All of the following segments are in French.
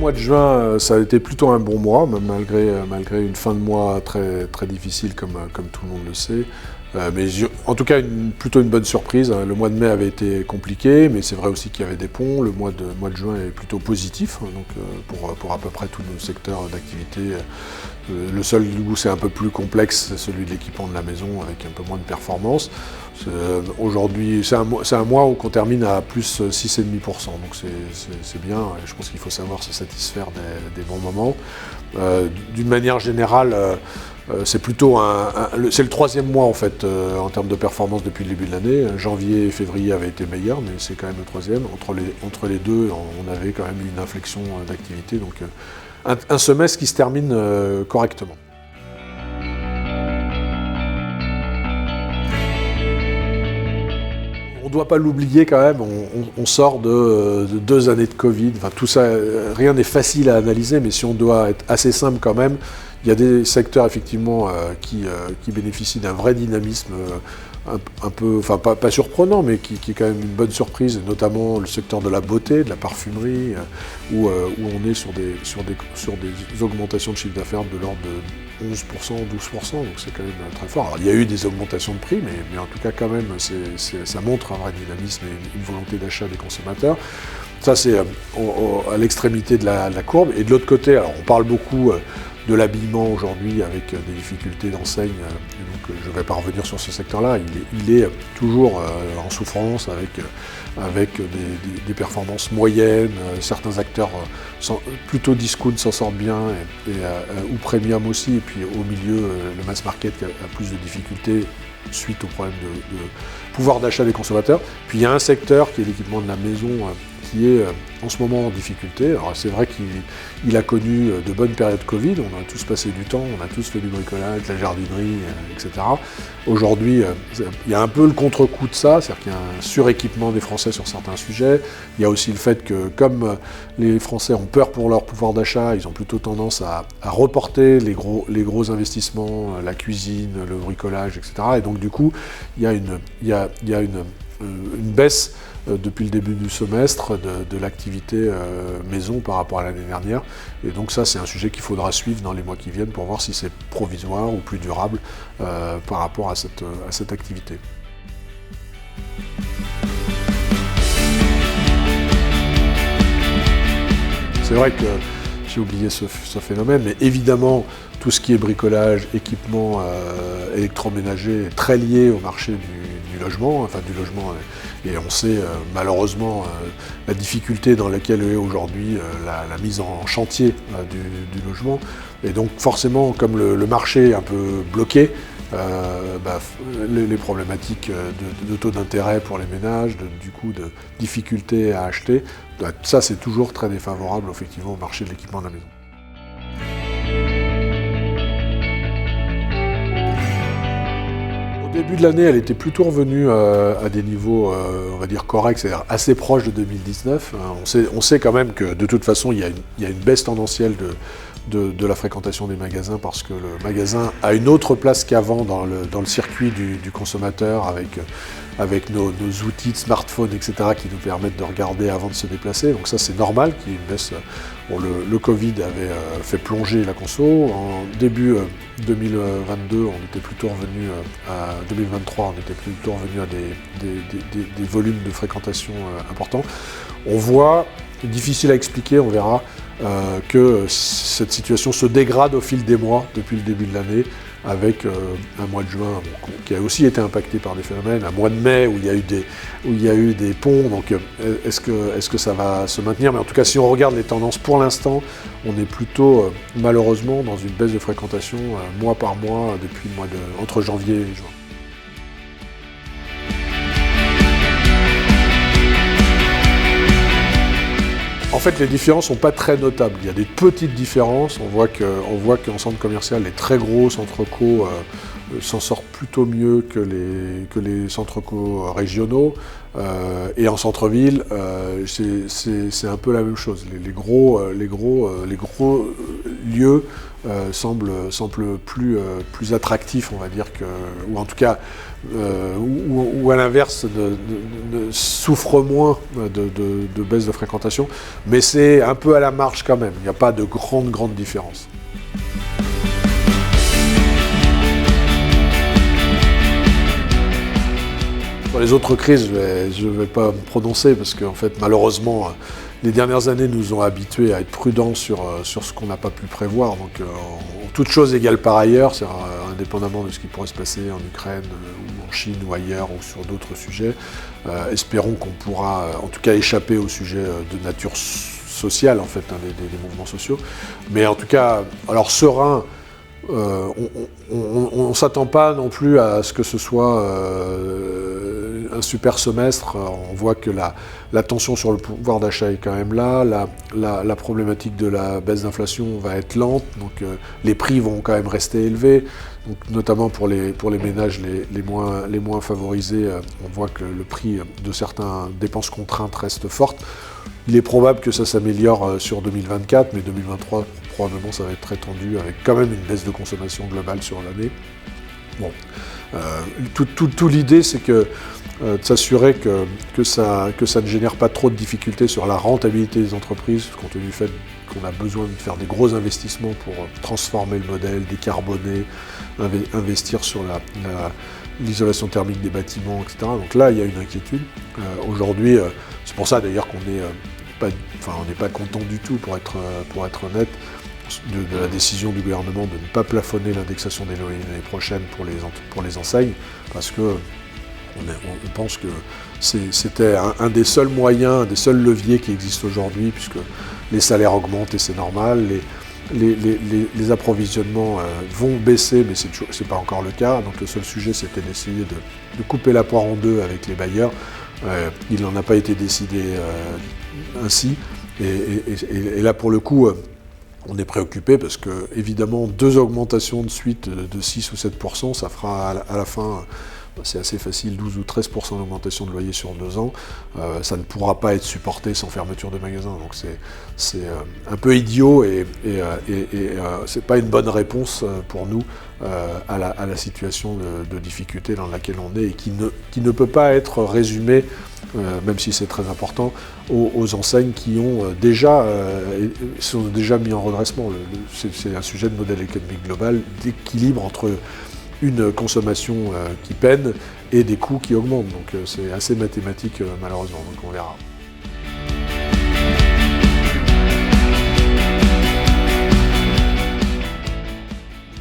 mois de juin, ça a été plutôt un bon mois, même malgré une fin de mois très, très difficile comme tout le monde le sait. Mais en tout cas, plutôt une bonne surprise. Le mois de mai avait été compliqué, mais c'est vrai aussi qu'il y avait des ponts. Le mois de juin est plutôt positif, donc pour à peu près tous nos secteurs d'activité. Le seul où c'est un peu plus complexe, c'est celui de l'équipement de la maison, avec un peu moins de performance. Aujourd'hui, c'est un mois où on termine à plus 6,5%, donc c'est bien. Je pense qu'il faut savoir se satisfaire des bons moments. D'une manière générale, c'est plutôt c'est le troisième mois en fait en termes de performance depuis le début de l'année. Janvier et février avaient été meilleurs, mais c'est quand même le troisième. Entre les deux, on avait quand même une inflexion d'activité, donc un semestre qui se termine correctement. On ne doit pas l'oublier quand même, on sort de 2 années de Covid, enfin tout ça, rien n'est facile à analyser, mais si on doit être assez simple quand même, il y a des secteurs effectivement qui bénéficient d'un vrai dynamisme un peu, enfin pas surprenant, mais qui est quand même une bonne surprise, notamment le secteur de la beauté, de la parfumerie, où on est sur des augmentations de chiffre d'affaires de l'ordre de 11%, 12%, donc c'est quand même très fort. Alors il y a eu des augmentations de prix, mais en tout cas quand même, ça montre un vrai dynamisme et une volonté d'achat des consommateurs. Ça c'est à l'extrémité de la courbe. Et de l'autre côté, alors on parle beaucoup de l'habillement aujourd'hui avec des difficultés d'enseigne, donc je ne vais pas revenir sur ce secteur-là, il est toujours en souffrance avec des performances moyennes, certains acteurs plutôt discount s'en sortent bien, ou premium aussi, et puis au milieu le mass market a plus de difficultés suite au problème de pouvoir d'achat des consommateurs. Puis il y a un secteur qui est l'équipement de la maison qui est en ce moment en difficulté. Alors c'est vrai qu'il a connu de bonnes périodes Covid, on a tous passé du temps, on a tous fait du bricolage, de la jardinerie, etc. Aujourd'hui, il y a un peu le contre-coup de ça, c'est-à-dire qu'il y a un suréquipement des Français sur certains sujets. Il y a aussi le fait que comme les Français ont peur pour leur pouvoir d'achat, ils ont plutôt tendance à reporter les gros investissements, la cuisine, le bricolage, etc. Et donc du coup, il y a une baisse depuis le début du semestre de l'activité maison par rapport à l'année dernière. Et donc ça, c'est un sujet qu'il faudra suivre dans les mois qui viennent pour voir si c'est provisoire ou plus durable par rapport à cette activité. C'est vrai que j'ai oublié ce phénomène, mais évidemment, tout ce qui est bricolage, équipement électroménager est très lié au marché du logement, et on sait malheureusement la difficulté dans laquelle est aujourd'hui la mise en chantier du logement. Et donc forcément, comme le marché est un peu bloqué, les problématiques de taux d'intérêt pour les ménages, du coup de difficultés à acheter, ça c'est toujours très défavorable effectivement au marché de l'équipement de la maison. Au début de l'année, elle était plutôt revenue à des niveaux, on va dire, corrects, c'est-à-dire assez proches de 2019. On sait quand même que de toute façon, il y a une baisse tendancielle de la fréquentation des magasins parce que le magasin a une autre place qu'avant dans le circuit du consommateur avec nos outils de smartphone, etc., qui nous permettent de regarder avant de se déplacer. Donc ça, c'est normal qu'il y ait une baisse. Bon, le Covid avait fait plonger la conso. En début 2022, on était plutôt revenu à 2023, on était plutôt revenu à des volumes de fréquentation importants. On voit, difficile à expliquer, on verra, que cette situation se dégrade au fil des mois depuis le début de l'année, avec un mois de juin qui a aussi été impacté par des phénomènes, un mois de mai où il y a eu des ponts, donc est-ce que ça va se maintenir? Mais en tout cas, si on regarde les tendances pour l'instant, on est plutôt malheureusement dans une baisse de fréquentation mois par mois depuis entre janvier et juin. En fait, les différences ne sont pas très notables. Il y a des petites différences. On voit qu'en centre commercial, les très gros centres co s'en sortent plutôt mieux que les centres régionaux. Et en centre-ville, c'est un peu la même chose. Les gros lieux semblent plus attractifs, on va dire, ou en tout cas, ou à l'inverse, souffrent moins de baisse de fréquentation. Mais c'est un peu à la marge quand même. Il n'y a pas de grande différence. Sur les autres crises, je ne vais pas me prononcer parce qu'en fait, malheureusement, les dernières années nous ont habitués à être prudents sur ce qu'on n'a pas pu prévoir. Donc, toute chose égale par ailleurs, indépendamment de ce qui pourrait se passer en Ukraine ou en Chine ou ailleurs ou sur d'autres sujets, espérons qu'on pourra en tout cas échapper aux sujets de nature sociale, en fait, des mouvements sociaux. Mais en tout cas, alors serein, on ne s'attend pas non plus à ce que ce soit un super semestre. On voit que la tension sur le pouvoir d'achat est quand même là. La problématique de la baisse d'inflation va être lente, donc les prix vont quand même rester élevés. Donc, notamment pour les ménages les moins favorisés, on voit que le prix de certaines dépenses contraintes reste forte. Il est probable que ça s'améliore sur 2024, mais 2023, probablement, ça va être très tendu, avec quand même une baisse de consommation globale sur l'année. Bon, toute l'idée, c'est de s'assurer que ça ne génère pas trop de difficultés sur la rentabilité des entreprises, compte tenu du fait qu'on a besoin de faire des gros investissements pour transformer le modèle, décarboner, investir sur l'isolation thermique des bâtiments, etc. Donc là, il y a une inquiétude. Aujourd'hui, c'est pour ça d'ailleurs qu'on n'est pas content du tout, pour être honnête, de la décision du gouvernement de ne pas plafonner l'indexation des loyers l'année prochaine pour les enseignes, parce que on pense que c'était un des seuls moyens, un des seuls leviers qui existent aujourd'hui, puisque les salaires augmentent et c'est normal, les approvisionnements vont baisser, mais c'est pas encore le cas. Donc le seul sujet, c'était d'essayer de couper la poire en deux avec les bailleurs. Il n'en a pas été décidé ainsi. Et là, pour le coup, on est préoccupé parce que, évidemment, 2 augmentations de suite de 6 ou 7%, ça fera à la fin, c'est assez facile, 12 ou 13% d'augmentation de loyer sur 2 ans. Ça ne pourra pas être supporté sans fermeture de magasins. Donc c'est un peu idiot et c'est pas une bonne réponse pour nous à la situation de difficulté dans laquelle on est et qui ne peut pas être résumée, même si c'est très important, aux enseignes qui sont déjà mis en redressement. C'est un sujet de modèle économique global, d'équilibre entre une consommation qui peine et des coûts qui augmentent. Donc c'est assez mathématique malheureusement, donc on verra.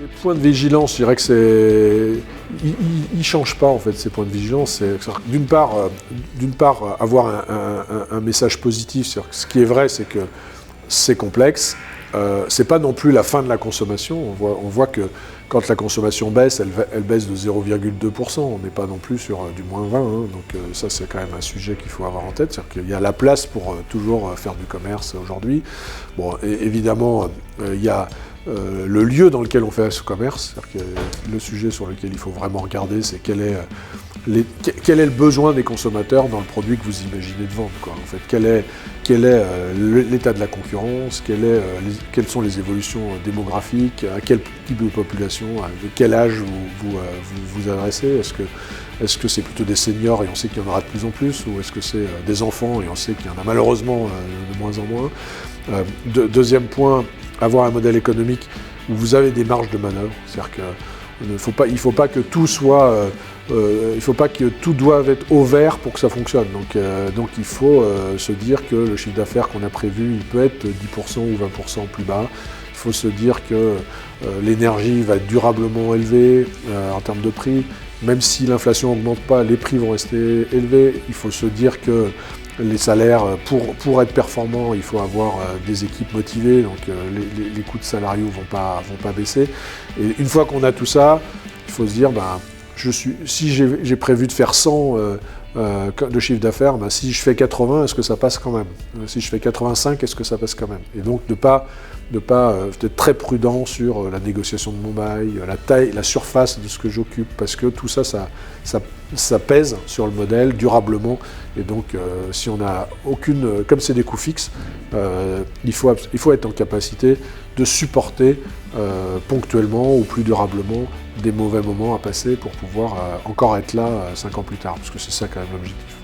Les points de vigilance, je dirais que ils ne changent pas en fait, ces points de vigilance. D'une part, avoir un message positif. Ce qui est vrai, c'est que c'est complexe. C'est pas non plus la fin de la consommation. On voit que quand la consommation baisse, elle baisse de 0,2%. On n'est pas non plus sur du moins 20. Donc ça, c'est quand même un sujet qu'il faut avoir en tête. C'est-à-dire qu'il y a la place pour toujours faire du commerce aujourd'hui. Bon, et évidemment, il y a le lieu dans lequel on fait ce commerce. C'est-à-dire que le sujet sur lequel il faut vraiment regarder, c'est quel est le besoin des consommateurs dans le produit que vous imaginez de vendre, quoi. En fait, quel est l'état de la concurrence, quelles sont les évolutions démographiques, à quel type de population, à quel âge vous adressez. Est-ce que c'est plutôt des seniors et on sait qu'il y en aura de plus en plus, ou est-ce que c'est des enfants et on sait qu'il y en a malheureusement de moins en moins. Deuxième point, avoir un modèle économique où vous avez des marges de manœuvre. C'est-à-dire qu'il ne faut pas que tout soit... il faut pas que tout doive être au vert pour que ça fonctionne. Donc il faut se dire que le chiffre d'affaires qu'on a prévu, il peut être 10% ou 20% plus bas. Il faut se dire que l'énergie va être durablement élevée en termes de prix. Même si l'inflation n'augmente pas, les prix vont rester élevés. Il faut se dire que les salaires, pour être performants, il faut avoir des équipes motivées. Donc les coûts de salariaux vont pas baisser. Et une fois qu'on a tout ça, il faut se dire... si j'ai prévu de faire 100 de chiffre d'affaires, ben, si je fais 80, est-ce que ça passe quand même? Si je fais 85, est-ce que ça passe quand même? Et donc d'être très prudent sur la négociation de mon bail, la taille, la surface de ce que j'occupe, parce que tout ça, ça pèse sur le modèle durablement. Et donc, si on n'a aucune, comme c'est des coûts fixes, il faut être en capacité de supporter ponctuellement ou plus durablement des mauvais moments à passer pour pouvoir encore être là 5 ans plus tard, parce que c'est ça quand même l'objectif.